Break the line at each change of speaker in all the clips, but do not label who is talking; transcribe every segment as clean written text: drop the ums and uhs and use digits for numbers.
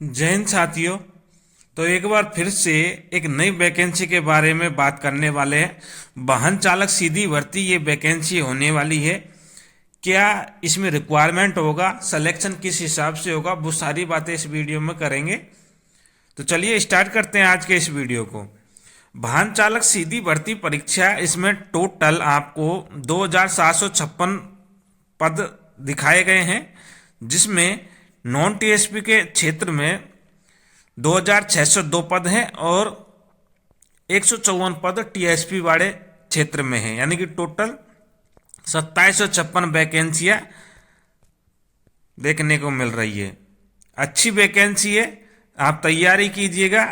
जय हिंद साथियों। तो एक बार फिर से एक नई वैकेंसी के बारे में बात करने वाले हैं। वाहन चालक सीधी भर्ती ये वैकेंसी होने वाली है। क्या इसमें रिक्वायरमेंट होगा, सिलेक्शन किस हिसाब से होगा, वो सारी बातें इस वीडियो में करेंगे। तो चलिए स्टार्ट करते हैं आज के इस वीडियो को। वाहन चालक सीधी भर्ती परीक्षा, इसमें टोटल आपको 2756 पद दिखाए गए हैं, जिसमें नॉन टीएसपी के क्षेत्र में 2602 पद हैं और 154 पद टीएसपी वाले क्षेत्र में हैं, यानी कि टोटल 2756 वैकेंसियां देखने को मिल रही है। अच्छी वैकेंसी है, आप तैयारी कीजिएगा।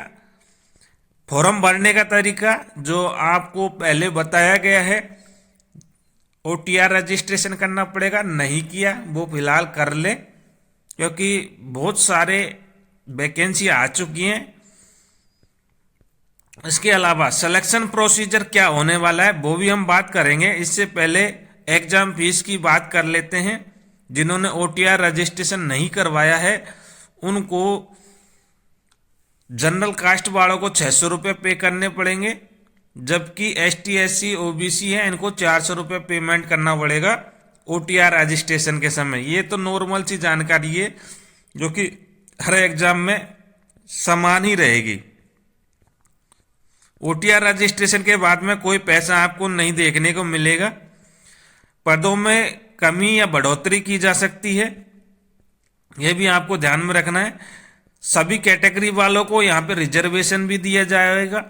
फॉर्म भरने का तरीका जो आपको पहले बताया गया है, ओटीआर रजिस्ट्रेशन करना पड़ेगा, नहीं किया वो फिलहाल कर ले, क्योंकि बहुत सारे वैकेंसी आ चुकी हैं। इसके अलावा सिलेक्शन प्रोसीजर क्या होने वाला है वो भी हम बात करेंगे। इससे पहले एग्जाम फीस की बात कर लेते हैं। जिन्होंने ओटीआर रजिस्ट्रेशन नहीं करवाया है उनको, जनरल कास्ट वालों को 600 रुपये पे करने पड़ेंगे, जबकि एसटी एससी ओबीसी है इनको 400 रुपये पेमेंट करना पड़ेगा ओटीआर रजिस्ट्रेशन के समय। ये तो नॉर्मल सी जानकारी है जो कि हर एग्जाम में समान ही रहेगी। ओटीआर रजिस्ट्रेशन के बाद में कोई पैसा आपको नहीं देखने को मिलेगा। पदों में कमी या बढ़ोतरी की जा सकती है, यह भी आपको ध्यान में रखना है। सभी कैटेगरी वालों को यहाँ पे रिजर्वेशन भी दिया जाएगा।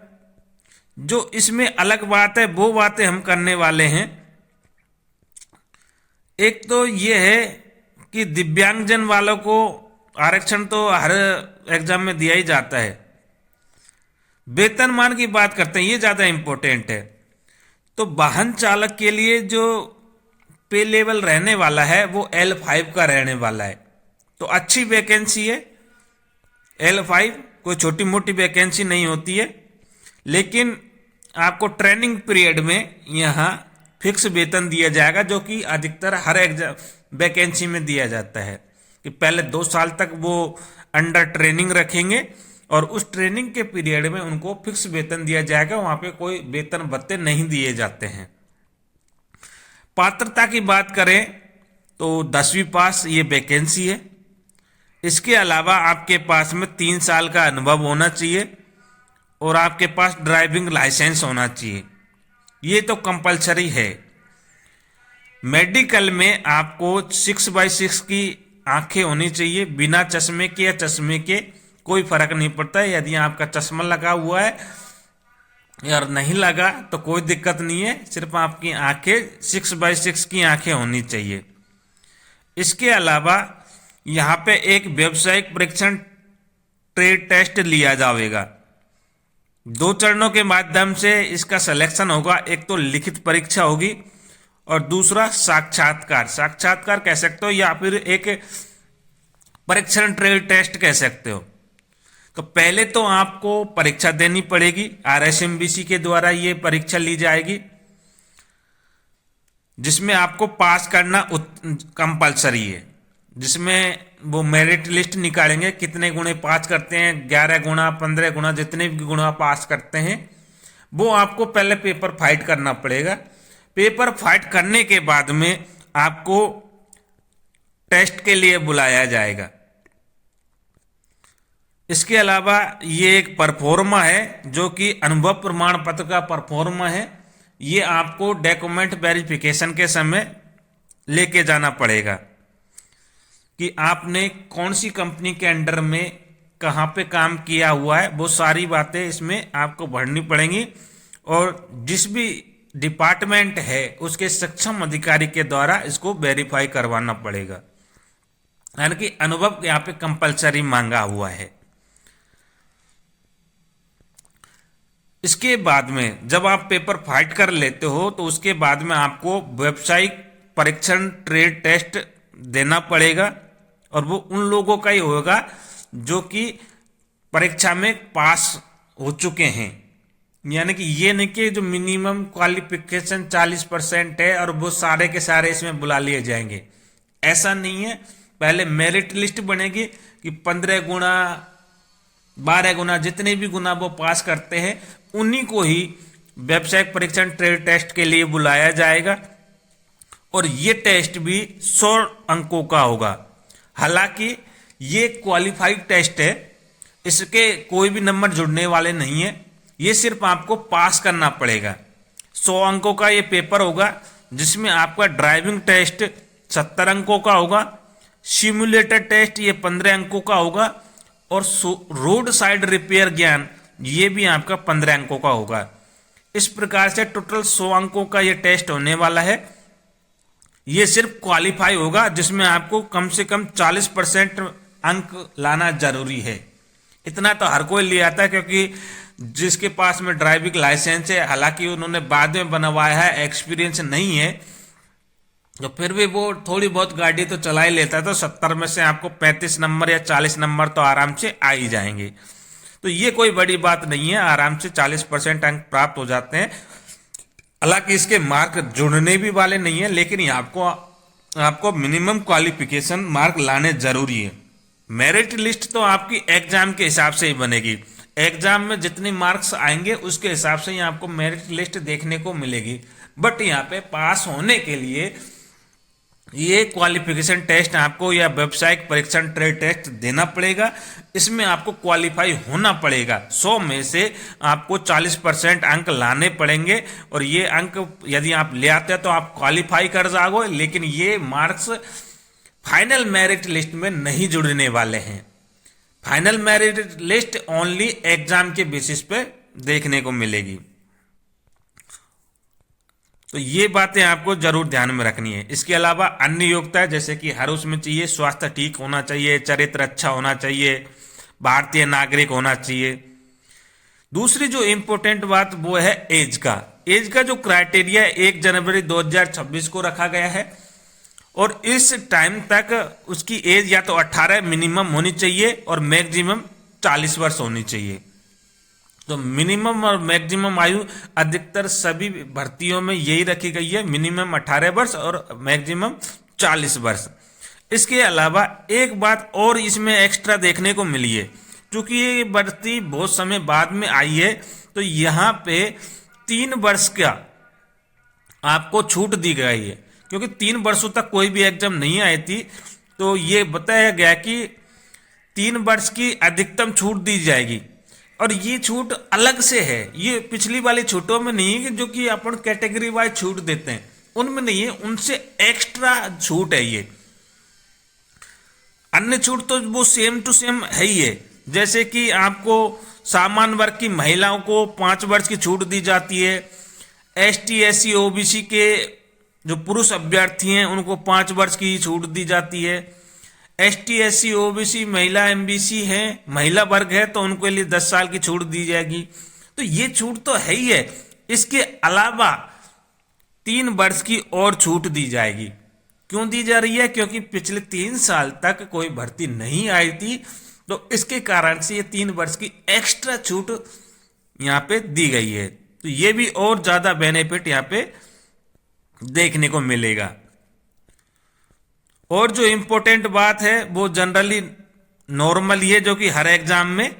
जो इसमें अलग बात है वो बातें हम करने वाले हैं। एक तो ये है कि दिव्यांगजन वालों को आरक्षण तो हर एग्जाम में दिया ही जाता है। वेतनमान की बात करते हैं, ये ज्यादा इंपॉर्टेंट है। तो वाहन चालक के लिए जो पे लेवल रहने वाला है वो L5 का रहने वाला है। तो अच्छी वैकेंसी है। L5 कोई छोटी मोटी वैकेंसी नहीं होती है, लेकिन आपको ट्रेनिंग पीरियड में यहाँ फिक्स वेतन दिया जाएगा, जो कि अधिकतर हर एग्जाम वैकेंसी में दिया जाता है कि पहले 2 साल तक वो अंडर ट्रेनिंग रखेंगे और उस ट्रेनिंग के पीरियड में उनको फिक्स वेतन दिया जाएगा। वहां पे कोई वेतन भत्ते नहीं दिए जाते हैं। पात्रता की बात करें तो 10वीं पास ये वैकेंसी है। इसके अलावा आपके पास में 3 साल का अनुभव होना चाहिए और आपके पास ड्राइविंग लाइसेंस होना चाहिए, ये तो कंपलसरी है। मेडिकल में आपको 6/6 की आंखें होनी चाहिए, बिना चश्मे के या चश्मे के कोई फर्क नहीं पड़ता है। यदि आपका चश्मा लगा हुआ है या नहीं लगा तो कोई दिक्कत नहीं है, सिर्फ आपकी आंखें 6/6 की आंखें होनी चाहिए। इसके अलावा यहाँ पे एक व्यावसायिक परीक्षण ट्रेड टेस्ट लिया जाएगा। 2 चरणों के माध्यम से इसका सिलेक्शन होगा। एक तो लिखित परीक्षा होगी और दूसरा साक्षात्कार कह सकते हो, या फिर एक परीक्षण ट्रेड टेस्ट कह सकते हो। तो पहले तो आपको परीक्षा देनी पड़ेगी, RSMBC के द्वारा ये परीक्षा ली जाएगी, जिसमें आपको पास करना कंपलसरी है। जिसमें वो मेरिट लिस्ट निकालेंगे, कितने गुणे पास करते हैं, 11 गुणा 15 गुणा, जितने भी गुणा पास करते हैं वो आपको पहले पेपर फाइट करना पड़ेगा। पेपर फाइट करने के बाद में आपको टेस्ट के लिए बुलाया जाएगा। इसके अलावा ये एक परफॉर्मा है जो कि अनुभव प्रमाण पत्र का परफॉर्मा है। ये आपको डॉक्यूमेंट वेरिफिकेशन के समय लेके जाना पड़ेगा कि आपने कौन सी कंपनी के अंडर में कहाँ पे काम किया हुआ है, वो सारी बातें इसमें आपको भरनी पड़ेंगी। और जिस भी डिपार्टमेंट है उसके सक्षम अधिकारी के द्वारा इसको वेरीफाई करवाना पड़ेगा, यानी कि अनुभव यहाँ पे कंपलसरी मांगा हुआ है। इसके बाद में जब आप पेपर फाइट कर लेते हो तो उसके बाद में आपको व्यावसायिक परीक्षण ट्रेड टेस्ट देना पड़ेगा, और वो उन लोगों का ही होगा जो कि परीक्षा में पास हो चुके हैं। यानी कि ये नहीं कि जो मिनिमम क्वालिफिकेशन 40% है और वो सारे के सारे इसमें बुला लिए जाएंगे, ऐसा नहीं है। पहले मेरिट लिस्ट बनेगी, कि 15 गुना 12 गुना जितने भी गुना वो पास करते हैं उन्हीं को ही व्यावसायिक परीक्षण ट्रेड टेस्ट के लिए बुलाया जाएगा। और ये टेस्ट भी 100 अंकों का होगा। हालांकि ये क्वालिफाइड टेस्ट है, इसके कोई भी नंबर जुड़ने वाले नहीं है, ये सिर्फ आपको पास करना पड़ेगा। 100 अंकों का ये पेपर होगा जिसमें आपका ड्राइविंग टेस्ट 70 अंकों का होगा, सिमुलेटर टेस्ट ये 15 अंकों का होगा और रोड साइड रिपेयर ज्ञान ये भी आपका 15 अंकों का होगा। इस प्रकार से टोटल 100 अंकों का ये टेस्ट होने वाला है। ये सिर्फ क्वालिफाई होगा जिसमें आपको कम से कम 40% अंक लाना जरूरी है। इतना तो हर कोई ले आता है क्योंकि जिसके पास में ड्राइविंग लाइसेंस है, हालांकि उन्होंने बाद में बनवाया है, एक्सपीरियंस नहीं है, तो फिर भी वो थोड़ी बहुत गाड़ी तो चला ही लेता है, तो 70 में से आपको 35 नंबर या 40 नंबर तो आराम से आ ही जाएंगे। तो ये कोई बड़ी बात नहीं है, आराम से 40% अंक प्राप्त हो जाते हैं। हालांकि इसके मार्क जुड़ने भी वाले नहीं है, लेकिन ये आपको मिनिमम क्वालिफिकेशन मार्क लाने जरूरी है। मेरिट लिस्ट तो आपकी एग्जाम के हिसाब से ही बनेगी। एग्जाम में जितने मार्क्स आएंगे उसके हिसाब से ही आपको मेरिट लिस्ट देखने को मिलेगी। बट यहाँ पे पास होने के लिए ये क्वालिफिकेशन टेस्ट आपको या व्यावसायिक परीक्षण ट्रेड टेस्ट देना पड़ेगा। इसमें आपको क्वालिफाई होना पड़ेगा। 100 में से आपको 40% अंक लाने पड़ेंगे और ये अंक यदि आप ले आते हैं तो आप क्वालिफाई कर जाओगे, लेकिन ये मार्क्स फाइनल मेरिट लिस्ट में नहीं जुड़ने वाले हैं। Final merit list only exam के बेसिस पे देखने को मिलेगी। तो ये बातें आपको जरूर ध्यान में रखनी है। इसके अलावा अन्य योग्यता जैसे कि हर उसमें चाहिए स्वास्थ्य ठीक होना चाहिए, चरित्र अच्छा होना चाहिए, भारतीय नागरिक होना चाहिए। दूसरी जो इंपॉर्टेंट बात वो है एज का। एज का जो क्राइटेरिया 1 जनवरी 2026 को रखा गया है और इस टाइम तक उसकी एज या तो 18 मिनिमम होनी चाहिए और मैक्सिमम 40 वर्ष होनी चाहिए। तो मिनिमम और मैक्सिमम आयु अधिकतर सभी भर्तियों में यही रखी गई है, मिनिमम 18 वर्ष और मैक्सिमम 40 वर्ष। इसके अलावा एक बात और इसमें एक्स्ट्रा देखने को मिली है, क्योंकि ये भर्ती बहुत समय बाद में आई है, तो यहाँ पे 3 वर्ष का आपको छूट दी गई है। क्योंकि 3 वर्षों तक कोई भी एग्जाम नहीं आई थी, तो ये बताया गया कि 3 वर्ष की अधिकतम छूट दी जाएगी। और ये छूट अलग से है, ये पिछली वाली छूटों में नहीं है कि जो कि अपन कैटेगरी वाइज छूट देते हैं उनमें नहीं है, उनसे एक्स्ट्रा छूट है ये। अन्य छूट तो वो सेम टू सेम है ही है। जैसे कि आपको सामान्य वर्ग की महिलाओं को 5 वर्ष की छूट दी जाती है, ST SC OBC के जो पुरुष अभ्यर्थी हैं उनको 5 वर्ष की छूट दी जाती है। ST SC OBC महिला MBC है, महिला वर्ग है, तो उनके लिए 10 साल की छूट दी जाएगी। तो ये छूट तो है ही है। इसके अलावा 3 वर्ष की और छूट दी जाएगी। क्यों दी जा रही है? क्योंकि पिछले 3 साल तक कोई भर्ती नहीं आई थी, तो इसके कारण से ये 3 वर्ष की एक्स्ट्रा छूट यहाँ पे दी गई है। तो ये भी और ज्यादा बेनिफिट यहाँ पे देखने को मिलेगा। और जो इंपॉर्टेंट बात है वो जनरली नॉर्मल ही है, जो कि हर एग्जाम में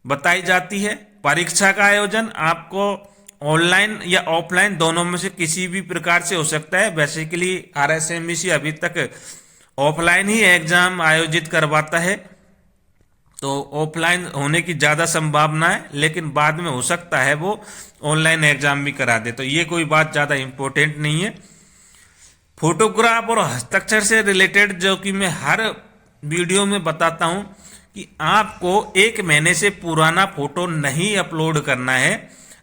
बताई जाती है। परीक्षा का आयोजन आपको ऑनलाइन या ऑफलाइन दोनों में से किसी भी प्रकार से हो सकता है। बेसिकली RSMBC अभी तक ऑफलाइन ही एग्जाम आयोजित करवाता है, तो ऑफलाइन होने की ज्यादा संभावना है, लेकिन बाद में हो सकता है वो ऑनलाइन एग्जाम भी करा दे। तो ये कोई बात ज्यादा इंपॉर्टेंट नहीं है। फोटोग्राफ और हस्ताक्षर से रिलेटेड जो कि मैं हर वीडियो में बताता हूं कि आपको 1 महीने से पुराना फोटो नहीं अपलोड करना है,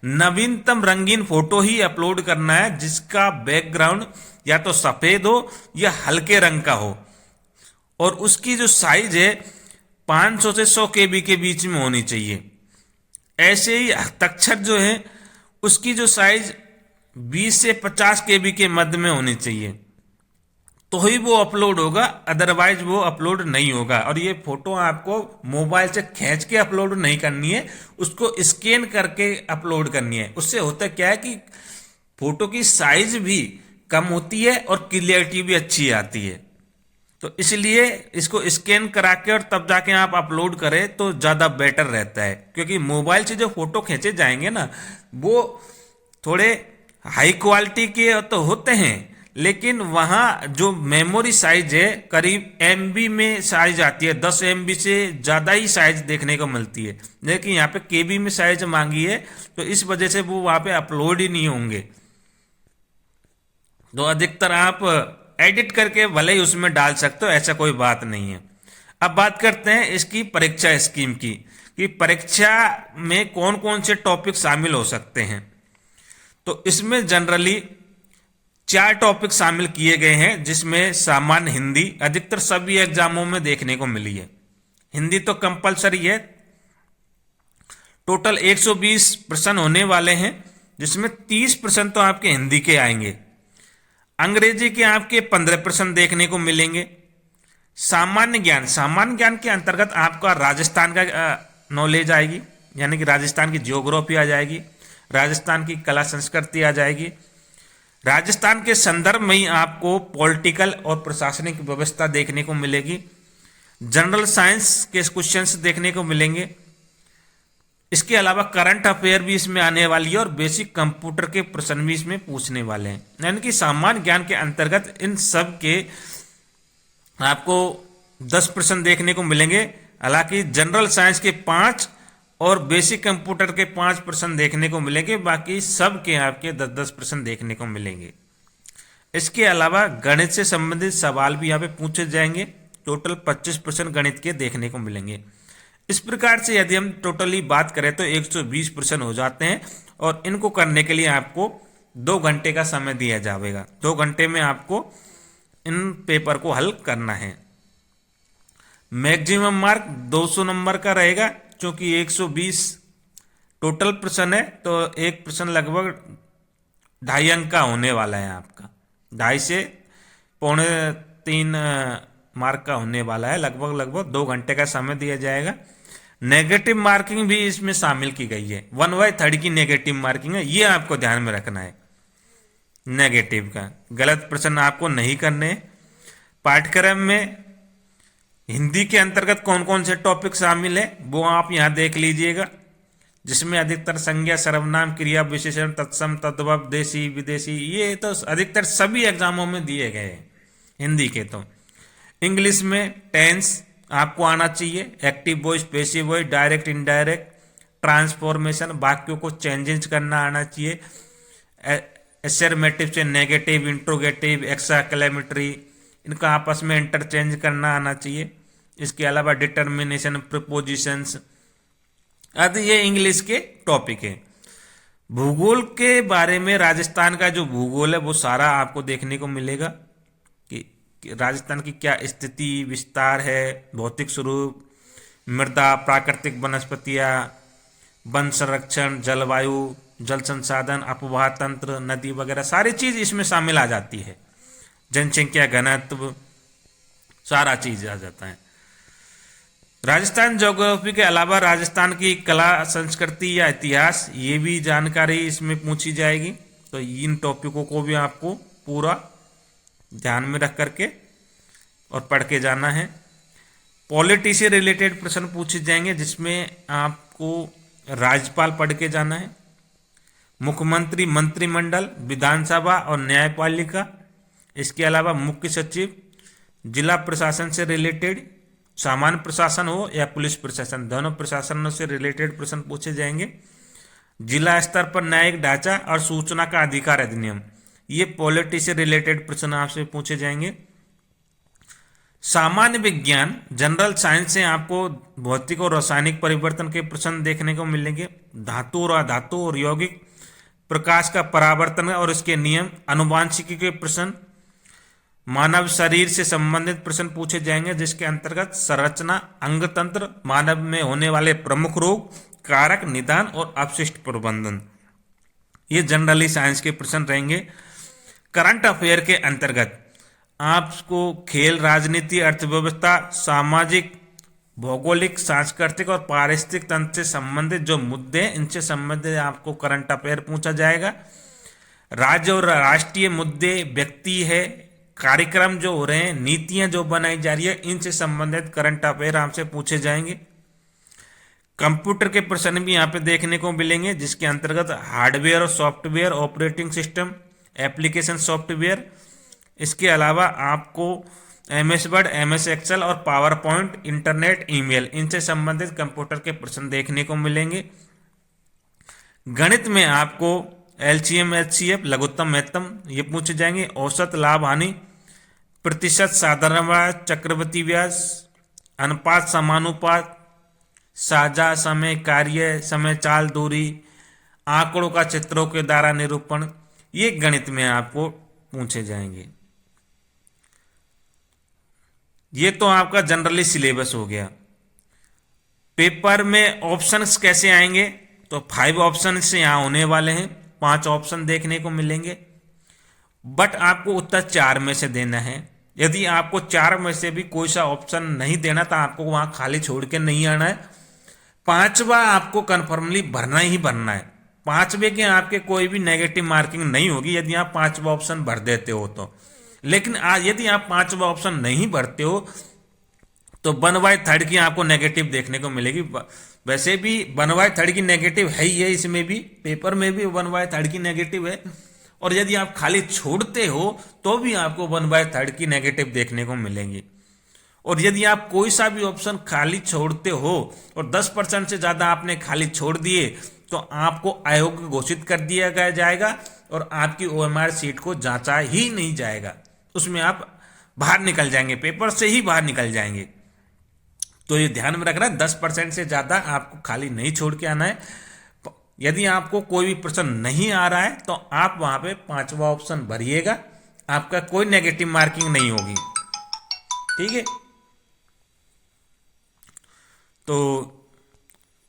नवीनतम रंगीन फोटो ही अपलोड करना है, जिसका बैकग्राउंड या तो सफेद हो या हल्के रंग का हो और उसकी जो साइज है 500 से 100 KB के बीच में होनी चाहिए। ऐसे ही हस्ताक्षर जो है उसकी जो साइज 20 से 50 KB के मध्य में होनी चाहिए, तो ही वो अपलोड होगा, अदरवाइज वो अपलोड नहीं होगा। और ये फोटो आपको मोबाइल से खींच के अपलोड नहीं करनी है, उसको स्कैन करके अपलोड करनी है। उससे होता क्या है कि फोटो की साइज भी कम होती है और क्लियरिटी भी अच्छी आती है। तो इसलिए इसको स्कैन करा के और तब जाके आप अपलोड करें तो ज़्यादा बेटर रहता है, क्योंकि मोबाइल से जो फोटो खींचे जाएंगे ना वो थोड़े हाई क्वालिटी के तो होते हैं, लेकिन वहाँ जो मेमोरी साइज है करीब एमबी में साइज आती है, 10 एमबी से ज़्यादा ही साइज देखने को मिलती है, लेकिन यहाँ पे केबी में साइज मांगी है, तो इस वजह से वो वहाँ पे अपलोड ही नहीं होंगे। तो अधिकतर आप एडिट करके भले ही उसमें डाल सकते हो, ऐसा कोई बात नहीं है। अब बात करते हैं इसकी परीक्षा स्कीम की, कि परीक्षा में कौन कौन से टॉपिक शामिल हो सकते हैं। तो इसमें जनरली 4 टॉपिक शामिल किए गए हैं, जिसमें सामान्य हिंदी अधिकतर सभी एग्जामों में देखने को मिली है। हिंदी तो कंपलसरी है, टोटल 120 प्रश्न होने वाले हैं, जिसमें 30 प्रश्न तो आपके हिंदी के आएंगे। अंग्रेजी के आपके 15 प्रश्न देखने को मिलेंगे। सामान्य ज्ञान के अंतर्गत आपका राजस्थान का नॉलेज आएगी, यानी कि राजस्थान की जियोग्राफी आ जाएगी, राजस्थान की कला संस्कृति आ जाएगी। राजस्थान के संदर्भ में ही आपको पॉलिटिकल और प्रशासनिक व्यवस्था देखने को मिलेगी। जनरल साइंस के क्वेश्चंस देखने को मिलेंगे। इसके अलावा करंट अफेयर भी इसमें आने वाली है और बेसिक कंप्यूटर के प्रश्न भी इसमें पूछने वाले हैं। यानी कि सामान्य ज्ञान के अंतर्गत इन सब के आपको 10 प्रश्न देखने को मिलेंगे। हालांकि जनरल साइंस के 5 और बेसिक कंप्यूटर के 5 प्रश्न देखने को मिलेंगे, बाकी सब के आपके 10-10 प्रश्न देखने को मिलेंगे। इसके अलावा गणित से संबंधित सवाल भी यहाँ पे पूछे जाएंगे। टोटल 25 प्रश्न गणित के देखने को मिलेंगे। इस प्रकार से यदि हम टोटली बात करें तो 120 प्रश्न हो जाते हैं, और इनको करने के लिए आपको 2 घंटे का समय दिया जाएगा। 2 घंटे में आपको इन पेपर को हल करना है। मैक्सिमम मार्क 200 नंबर का रहेगा, क्योंकि 120 टोटल प्रश्न है, तो एक प्रश्न लगभग 2.5 अंक का होने वाला है आपका। 2.5 से 2.25-3 मार्क का होने वाला है। लगभग 2 घंटे का समय दिया जाएगा। नेगेटिव मार्किंग भी इसमें शामिल की गई है। 1/3 की नेगेटिव मार्किंग है, ये आपको ध्यान में रखना है। नेगेटिव का गलत प्रश्न आपको नहीं करने। पाठ्यक्रम में हिंदी के अंतर्गत कौन कौन से टॉपिक शामिल है वो आप यहाँ देख लीजिएगा, जिसमें अधिकतर संज्ञा, सर्वनाम, क्रिया, विशेषण, तत्सम, तद्भव, देशी, विदेशी, ये तो अधिकतर सभी एग्जामों में दिए गए हैं हिंदी के। तो इंग्लिश में टेंस आपको आना चाहिए, active voice, passive voice, direct, indirect, transformation, वाक्यों को चेंजेस करना आना चाहिए। एसर्मेटिव से नेगेटिव, इंट्रोगेटिव, एक्सक्लेमेटरी, इनका आपस में इंटरचेंज करना आना चाहिए। इसके अलावा डिटर्मिनेशन, प्रीपोजिशंस आदि ये इंग्लिश के टॉपिक है। भूगोल के बारे में राजस्थान का जो भूगोल है वो सारा आपको देखने को मिलेगा, कि राजस्थान की क्या स्थिति विस्तार है, भौतिक स्वरूप, मृदा, प्राकृतिक वनस्पतियाँ, वन संरक्षण, जलवायु, जल संसाधन, अपवाह तंत्र, नदी वगैरह सारी चीज इसमें शामिल आ जाती है। जनसंख्या घनत्व, सारा चीज आ जाता है। राजस्थान ज्योग्राफी के अलावा राजस्थान की कला संस्कृति या इतिहास, ये भी जानकारी इसमें पूछी जाएगी। तो इन टॉपिकों को भी आपको पूरा ध्यान में रख करके और पढ़ के जाना है। पॉलिटी से रिलेटेड प्रश्न पूछे जाएंगे, जिसमें आपको राज्यपाल पढ़ के जाना है, मुख्यमंत्री, मंत्रिमंडल, विधानसभा और न्यायपालिका। इसके अलावा मुख्य सचिव, जिला प्रशासन से रिलेटेड, सामान्य प्रशासन हो या पुलिस प्रशासन, दोनों प्रशासनों से रिलेटेड प्रश्न पूछे जाएंगे। जिला स्तर पर न्यायिक ढांचा और सूचना का अधिकार अधिनियम, ये पॉलिटी से रिलेटेड प्रश्न आपसे पूछे जाएंगे। सामान्य विज्ञान, जनरल साइंस से आपको भौतिक और रासायनिक परिवर्तन के प्रश्न देखने को मिलेंगे। धातु और अधातु और यौगिक, प्रकाश का परावर्तन और इसके नियम, आनुवांशिकी के प्रश्न, मानव शरीर से संबंधित प्रश्न पूछे जाएंगे, जिसके अंतर्गत संरचना, अंग तंत्र, मानव में होने वाले प्रमुख रोग, कारक, निदान और अपशिष्ट प्रबंधन, ये जनरली साइंस के प्रश्न रहेंगे। करंट अफेयर के अंतर्गत आपको खेल, राजनीति, अर्थव्यवस्था, सामाजिक, भौगोलिक, सांस्कृतिक और पारिस्थितिक तंत्र से संबंधित जो मुद्दे हैं, इनसे संबंधित आपको करंट अफेयर पूछा जाएगा। राज्य और राष्ट्रीय मुद्दे, व्यक्ति है, कार्यक्रम जो हो रहे हैं, नीतियां जो बनाई जा रही है, इनसे संबंधित करंट अफेयर आपसे पूछे जाएंगे। कंप्यूटर के प्रश्न भी यहाँ पे देखने को मिलेंगे, जिसके अंतर्गत हार्डवेयर और software, operating system, application software. इसके अलावा आपको MS वर्ड, MS एक्सेल और पावर पॉइंट, इंटरनेट, ईमेल, इनसे संबंधित कंप्यूटर के प्रश्न देखने को मिलेंगे। गणित में आपको LCM, HCF, लघुत्तम, महत्तम ये पूछे जाएंगे। औसत, लाभ, हानि, प्रतिशत, साधारण ब्याज, चक्रवृद्धि ब्याज, अनुपात, समानुपात, साझा, समय, कार्य, समय, चाल, दूरी, आंकड़ों का चित्रों के द्वारा निरूपण, ये गणित में आपको पूछे जाएंगे। ये तो आपका जनरली सिलेबस हो गया। पेपर में ऑप्शंस कैसे आएंगे, तो 5 ऑप्शन से यहां होने वाले हैं, 5 ऑप्शन देखने को मिलेंगे, बट आपको उत्तर 4 में से देना है। यदि आपको 4 में से भी कोई सा ऑप्शन नहीं देना तो आपको वहां खाली छोड़ के नहीं आना है, 5वां आपको कन्फर्मली भरना ही भरना है। 5वें के आपके कोई भी नेगेटिव मार्किंग नहीं होगी यदि आप 5वां ऑप्शन भर देते हो तो। लेकिन यदि आप 5वां ऑप्शन नहीं भरते हो तो 1/3 की आपको नेगेटिव देखने को मिलेगी। वैसे भी 1/3 की नेगेटिव है ही है, इसमें भी पेपर में भी 1/3 की नेगेटिव है, और यदि आप खाली छोड़ते हो तो भी आपको 1/3 की नेगेटिव देखने को मिलेंगी। और यदि आप कोई सा भी ऑप्शन खाली छोड़ते हो और 10% से ज्यादा आपने खाली छोड़ दिए तो आपको अयोग्य घोषित कर दिया जाएगा और आपकी OMR सीट को जांचा ही नहीं जाएगा, उसमें आप बाहर निकल जाएंगे, पेपर से ही बाहर निकल जाएंगे। तो ये ध्यान में रखना, 10% से ज्यादा आपको खाली नहीं छोड़ के आना है। यदि आपको कोई भी प्रश्न नहीं आ रहा है तो आप वहां पे 5वां ऑप्शन भरिएगा, आपका कोई नेगेटिव मार्किंग नहीं होगी, ठीक है। तो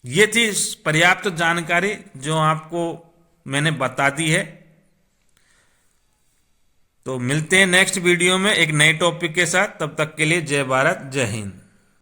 ये थी पर्याप्त जानकारी जो आपको मैंने बता दी है। तो मिलते हैं नेक्स्ट वीडियो में एक नए टॉपिक के साथ, तब तक के लिए जय भारत, जय हिंद।